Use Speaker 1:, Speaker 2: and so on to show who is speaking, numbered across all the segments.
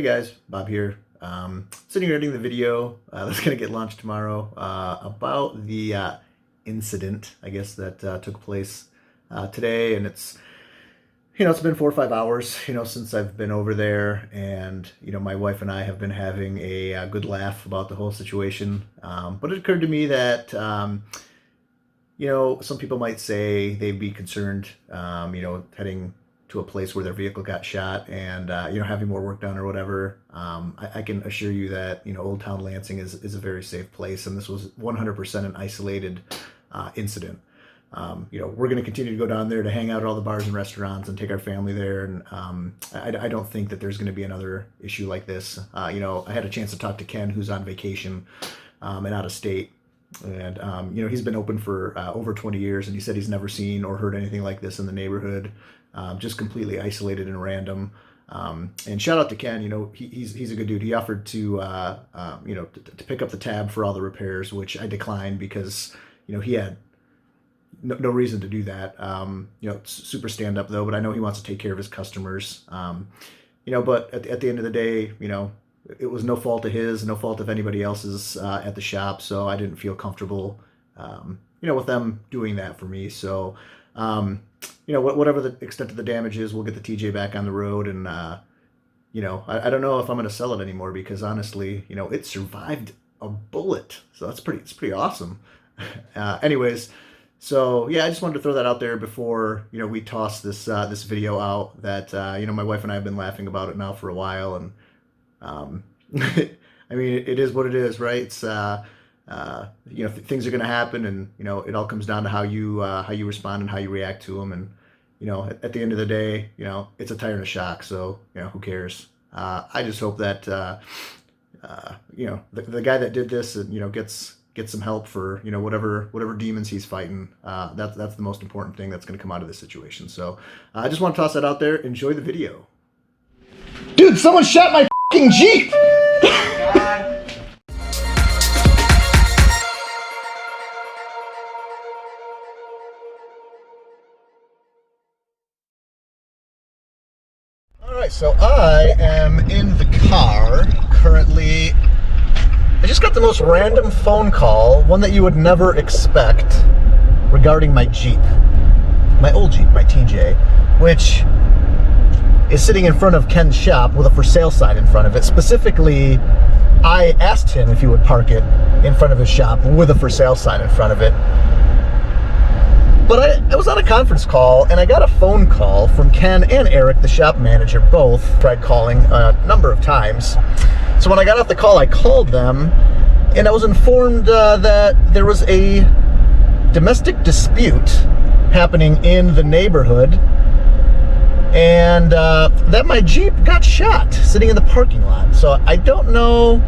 Speaker 1: Hey guys, Bob here. Sitting here editing the video that's going to get launched tomorrow about the incident, I guess, that took place today. And it's been 4 or 5 hours, since I've been over there. And, my wife and I have been having a good laugh about the whole situation. But it occurred to me that, some people might say they'd be concerned, heading to a place where their vehicle got shot and, having more work done or whatever. I can assure you that, Old Town Lansing is a very safe place, and this was 100% an isolated incident. We're going to continue to go down there to hang out at all the bars and restaurants and take our family there. And I don't think that there's going to be another issue like this. I had a chance to talk to Ken, who's on vacation and out of state. And, he's been open for over 20 years, and he said he's never seen or heard anything like this in the neighborhood. Just completely isolated and random. And shout out to Ken, he's a good dude. He offered to pick up the tab for all the repairs, which I declined because, he had no reason to do that. Super stand up though, but I know he wants to take care of his customers. But at the end of the day, it was no fault of his, no fault of anybody else's at the shop. So I didn't feel comfortable, with them doing that for me. So, whatever the extent of the damage is, we'll get the TJ back on the road. And, I don't know if I'm going to sell it anymore because honestly, it survived a bullet. So it's pretty awesome. Anyways, so yeah, I just wanted to throw that out there before, we toss this video out that, my wife and I have been laughing about it now for a while. And, I mean, it is what it is, right? It's, things are going to happen, and, it all comes down to how you respond and how you react to them. And, at the end of the day, it's a tire and a shock. So, who cares? I just hope that, the guy that did this, gets some help for, whatever demons he's fighting. That's the most important thing that's going to come out of this situation. So I just want to toss that out there. Enjoy the video. Dude, someone shot my fucking Jeep! Alright, so I am in the car currently. I just got the most random phone call, one that you would never expect, regarding my Jeep. My old Jeep, my TJ, which is sitting in front of Ken's shop with a for sale sign in front of it. Specifically, I asked him if he would park it in front of his shop with a for sale sign in front of it. But I was on a conference call, and I got a phone call from Ken and Eric, the shop manager. Both tried calling a number of times. So when I got off the call, I called them, and I was informed that there was a domestic dispute happening in the neighborhood, and that my Jeep got shot sitting in the parking lot. So I don't know.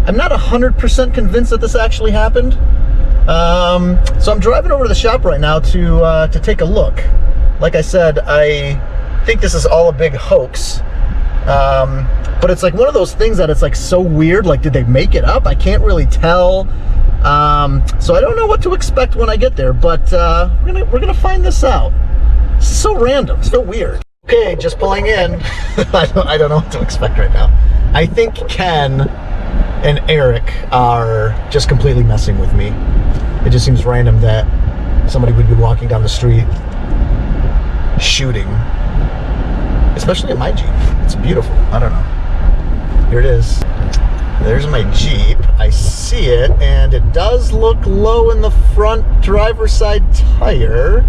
Speaker 1: I'm not 100% convinced that this actually happened. So I'm driving over to the shop right now to take a look. Like I said, I think this is all a big hoax. But it's like one of those things that it's like so weird. Like, did they make it up? I can't really tell. So I don't know what to expect when I get there, but we're gonna find this out. This is so random, so weird. Okay, just pulling in. I don't know what to expect right now. I think Ken and Eric are just completely messing with me. It just seems random that somebody would be walking down the street shooting, especially at my Jeep. It's beautiful. I don't know. Here it is. There's my Jeep. I see it, and it does look low in the front driver's side tire.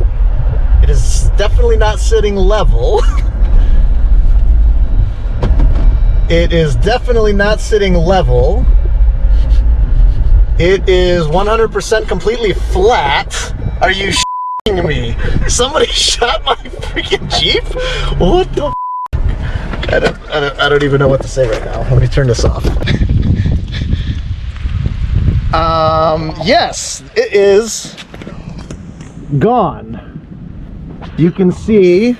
Speaker 1: It is definitely not sitting level. It is definitely not sitting level. It is 100% completely flat. Are you shitting me? Somebody shot my freaking Jeep? What the f***? I don't even know what to say right now. Let me turn this off. Yes, it is gone. You can see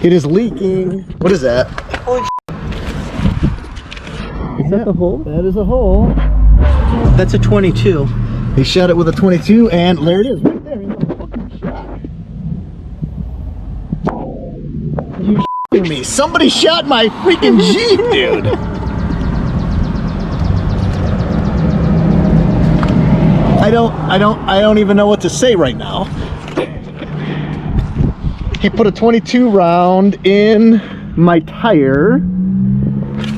Speaker 1: it is leaking. What is that? Holy shit. Is that the hole? That is a hole.
Speaker 2: That's a 22.
Speaker 1: He shot it with a 22, and there it is, right there in the fucking shot. You kidding me? Somebody shot my freaking Jeep, dude. I don't even know what to say right now. He put a 22 round in my tire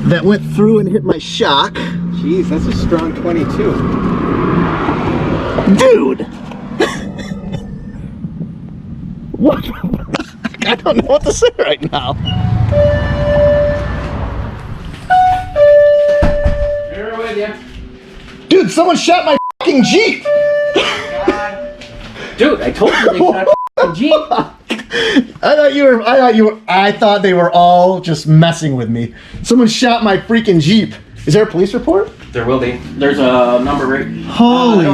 Speaker 1: that went through and hit my shock.
Speaker 3: Jeez, that's a strong 22.
Speaker 1: Dude! What the fuck? I don't know what to say right now.
Speaker 3: Here with you.
Speaker 1: Dude, someone shot my fucking Jeep!
Speaker 3: Dude, I told you they shot the Jeep.
Speaker 1: I thought they were all just messing with me. Someone shot my freaking Jeep. Is there a police report?
Speaker 3: There will be. There's a number right.
Speaker 1: Holy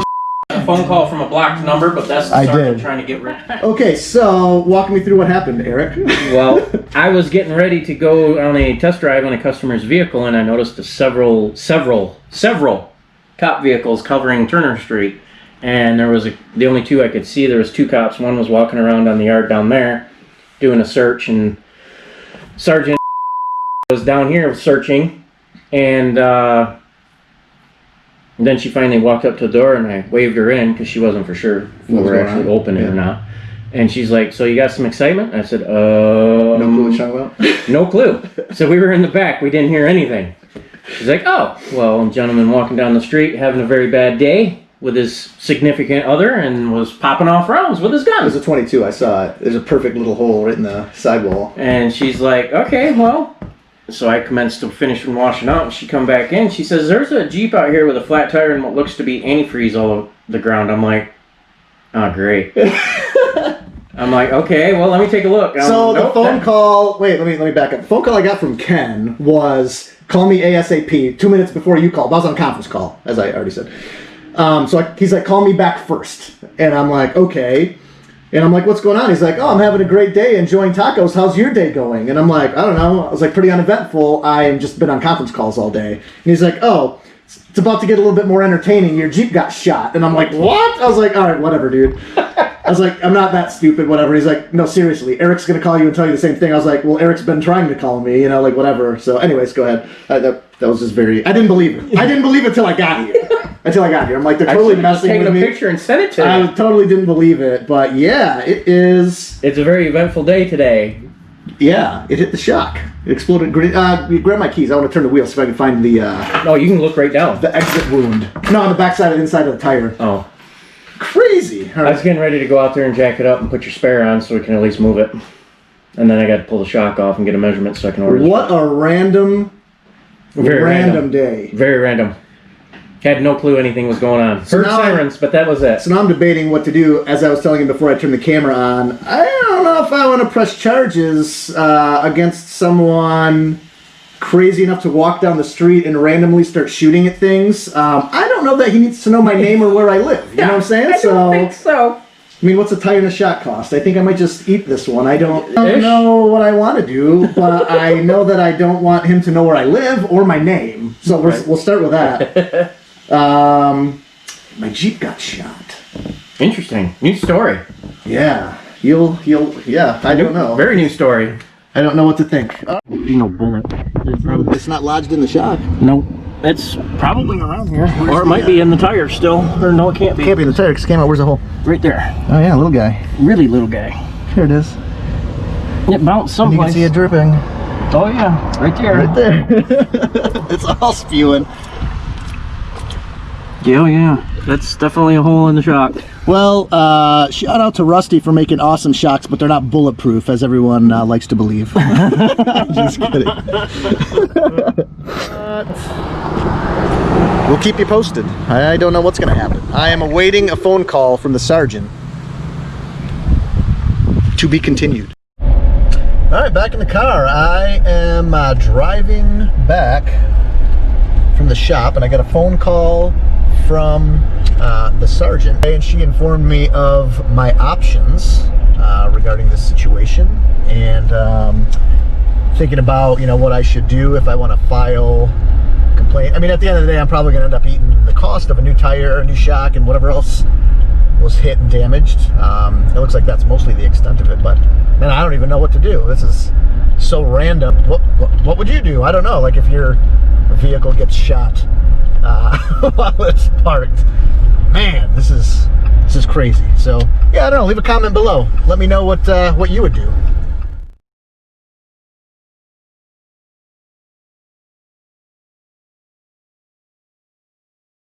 Speaker 3: A phone call from a blocked number, but that's the
Speaker 1: I
Speaker 3: sergeant
Speaker 1: did.
Speaker 3: trying to get rid.
Speaker 1: Okay, so walk me through what happened, Eric.
Speaker 3: Well, I was getting ready to go on a test drive on a customer's vehicle, and I noticed several cop vehicles covering Turner Street. And there was the only two I could see. There was two cops. One was walking around on the yard down there, doing a search, and Sergeant was down here searching, and then she finally walked up to the door, and I waved her in because she wasn't for sure if we were actually opening or not. And she's like, "So you got some excitement?" I said,
Speaker 1: No clue what you're talking about?
Speaker 3: No clue. So we were in the back. We didn't hear anything. She's like, "Oh, well, a gentleman walking down the street having a very bad day with his significant other and was popping off rounds with his
Speaker 1: It was
Speaker 3: gun."
Speaker 1: a 22, I saw it. There's a perfect little hole right in the sidewall.
Speaker 3: And she's like, "Okay, well." So I commenced to finish from washing up, and she come back in. She says, "There's a Jeep out here with a flat tire and what looks to be antifreeze all over the ground." I'm like, "Oh, great." I'm like, "Okay, well, let me take a look."
Speaker 1: So the
Speaker 3: Nope,
Speaker 1: phone
Speaker 3: that-
Speaker 1: call, wait, let me back up. The phone call I got from Ken was, call me ASAP, 2 minutes before you called. I was on a conference call, as I already said. He's like, "Call me back first." And I'm like, "Okay." And I'm like, "What's going on?" He's like, "Oh, I'm having a great day, enjoying tacos. How's your day going?" And I'm like, "I don't know." I was like, "Pretty uneventful. I've just been on conference calls all day." And he's like, "Oh, it's about to get a little bit more entertaining. Your Jeep got shot." And I'm like, "What?" I was like, "All right, whatever, dude." I was like, "I'm not that stupid, whatever." He's like, "No, seriously, Eric's going to call you and tell you the same thing." I was like, "Well, Eric's been trying to call me, like whatever." So anyways, go ahead. That was just very, I didn't believe it. I didn't believe it until I got here. I'm like, they're
Speaker 3: I
Speaker 1: totally
Speaker 3: should've just
Speaker 1: messing
Speaker 3: taken
Speaker 1: with
Speaker 3: a
Speaker 1: me.
Speaker 3: picture and sent it to
Speaker 1: I
Speaker 3: you.
Speaker 1: totally didn't believe it, but yeah, it is.
Speaker 3: It's a very eventful day today.
Speaker 1: Yeah, it hit the shock. It exploded. Grab my keys. I want to turn the wheel so if I can find the
Speaker 3: No, you can look right down.
Speaker 1: exit wound. No, on the backside of the inside of the tire.
Speaker 3: Oh.
Speaker 1: Crazy. All
Speaker 3: I
Speaker 1: right.
Speaker 3: was getting ready to go out there and jack it up and put your spare on so we can at least move it. And then I got to pull the shock off and get a measurement so I can order the
Speaker 1: What a random
Speaker 3: Very
Speaker 1: day.
Speaker 3: Very random. Had no clue anything was going on.
Speaker 1: So
Speaker 3: Heard
Speaker 1: now
Speaker 3: sirens, but that was it.
Speaker 1: So now I'm debating what to do. As I was telling you before I turned the camera on, I don't know if I want to press charges against someone crazy enough to walk down the street and randomly start shooting at things. I don't know that he needs to know my name or where I live. You know what I'm saying?
Speaker 3: I don't think so.
Speaker 1: I mean, what's a tire and a shot cost? I think I might just eat this one. I don't
Speaker 3: Ish.
Speaker 1: know what I want to do, but I know that I don't want him to know where I live or my name. So we'll start with that. My Jeep got shot.
Speaker 3: Interesting. New story.
Speaker 1: Yeah, yeah. I don't know.
Speaker 3: Very new story.
Speaker 1: I don't know what to think.
Speaker 3: No bullet.
Speaker 1: It's not lodged in the shock.
Speaker 3: No. It's probably around here. Or it might be in the tire still. Or no, it can't be.
Speaker 1: Can't be in the tire because it came out. Where's the hole?
Speaker 3: Right there.
Speaker 1: Oh yeah, little guy.
Speaker 3: Really little guy.
Speaker 1: Here it is.
Speaker 3: It bounced
Speaker 1: You can
Speaker 3: someplace.
Speaker 1: see it dripping.
Speaker 3: Oh yeah, right there.
Speaker 1: Right there. It's all spewing.
Speaker 3: Yeah, yeah. That's definitely a hole in the shock.
Speaker 1: Well, shout out to Rusty for making awesome shocks, but they're not bulletproof, as everyone likes to believe. Just kidding. We'll keep you posted. I don't know what's going to happen. I am awaiting a phone call from the sergeant. To be continued. All right, back in the car. I am driving back from the shop, and I got a phone call from the sergeant, and she informed me of my options regarding this situation, and thinking about what I should do if I want to file a complaint. I mean, at the end of the day, I'm probably going to end up eating the cost of a new tire, a new shock, and whatever else was hit and damaged. It looks like that's mostly the extent of it, but man, I don't even know what to do. This is so random. What would you do? I don't know. Like if your vehicle gets shot while it's parked. Man, this is crazy. So yeah, I don't know. Leave a comment below. Let me know what you would do.